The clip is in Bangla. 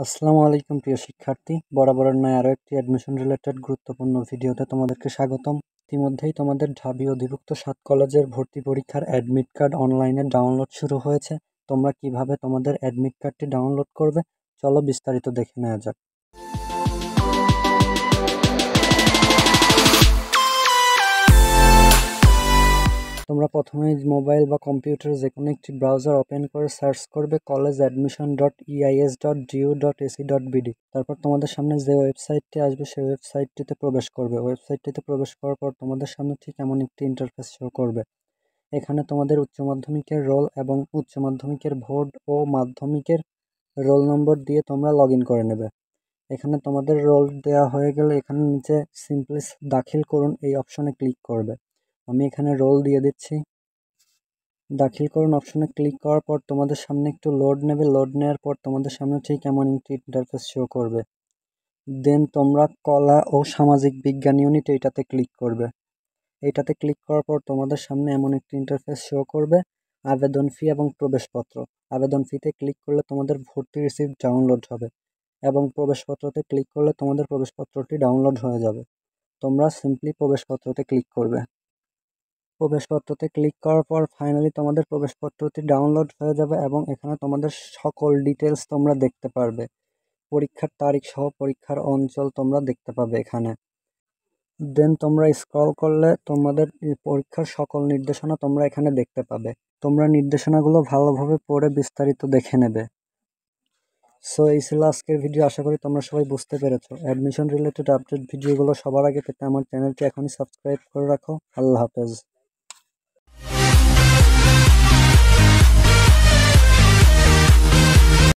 আসসালামু আলাইকুম প্রিয় শিক্ষার্থী, বরাবরের ন্যায় আরও একটি অ্যাডমিশন রিলেটেড গুরুত্বপূর্ণ ভিডিওতে তোমাদেরকে স্বাগতম। ইতিমধ্যেই তোমাদের ঢাবি অধিভুক্ত 7 কলেজের ভর্তি পরীক্ষার অ্যাডমিট কার্ড অনলাইনে ডাউনলোড শুরু হয়েছে। তোমরা কিভাবে তোমাদের অ্যাডমিট কার্ডটি ডাউনলোড করবে, চলো বিস্তারিত দেখে নেওয়া যাক। তোমরা প্রথমেই মোবাইল বা কম্পিউটার যে কোনো একটি ব্রাউজার ওপেন করে সার্চ করবে collegeadmission.eis.du.ac.bd। তারপর তোমাদের সামনে যে ওয়েবসাইটটি আসবে সেই ওয়েবসাইটটিতে প্রবেশ করবে। ওয়েবসাইটটিতে প্রবেশ করার পর তোমাদের সামনে ঠিক এমন একটি ইন্টারফেস শো করবে। এখানে তোমাদের উচ্চ মাধ্যমিকের রোল এবং উচ্চ মাধ্যমিকের বোর্ড ও মাধ্যমিকের রোল নম্বর দিয়ে তোমরা লগ ইন করে নেবে। এখানে তোমাদের রোল দেওয়া হয়ে গেলে এখানে নিচে সিম্পলি দাখিল করুন এই অপশনে ক্লিক করবে। আমি এখানে রোল দিয়ে দিচ্ছি। দাখিল করুন অপশনে ক্লিক করার পর তোমাদের সামনে একটু লোড নেবে। লোড নেওয়ার পর তোমাদের সামনে ঠিক এমন একটি ইন্টারফেস শো করবে। দেন তোমরা কলা ও সামাজিক বিজ্ঞান ইউনিট এইটাতে ক্লিক করবে। এইটাতে ক্লিক করার পর তোমাদের সামনে এমন একটি ইন্টারফেস শো করবে, আবেদন ফি এবং প্রবেশপত্র। আবেদন ফিতে ক্লিক করলে তোমাদের ভর্তি রিসিপ্ট ডাউনলোড হবে এবং প্রবেশপত্রতে ক্লিক করলে তোমাদের প্রবেশপত্রটি ডাউনলোড হয়ে যাবে। তোমরা সিম্পলি প্রবেশপত্রতে ক্লিক করবে। প্রবেশপত্রতে ক্লিক করার পর ফাইনালি তোমাদের প্রবেশপত্রটি ডাউনলোড হয়ে যাবে এবং এখানে তোমাদের সকল ডিটেলস তোমরা দেখতে পারবে। পরীক্ষার তারিখ সহ পরীক্ষার অঞ্চল তোমরা দেখতে পাবে এখানে। দেন তোমরা স্ক্রল করলে তোমাদের পরীক্ষার সকল নির্দেশনা তোমরা এখানে দেখতে পাবে। তোমরা নির্দেশনাগুলো ভালোভাবে পড়ে বিস্তারিত দেখে নেবে। সো এই ছিল আজকের ভিডিও। আশা করি তোমরা সবাই বুঝতে পেরেছো। অ্যাডমিশন রিলেটেড আপডেট ভিডিওগুলো সবার আগে পেতে আমার চ্যানেলটি এখনই সাবস্ক্রাইব করে রাখো। আল্লাহ হাফেজ।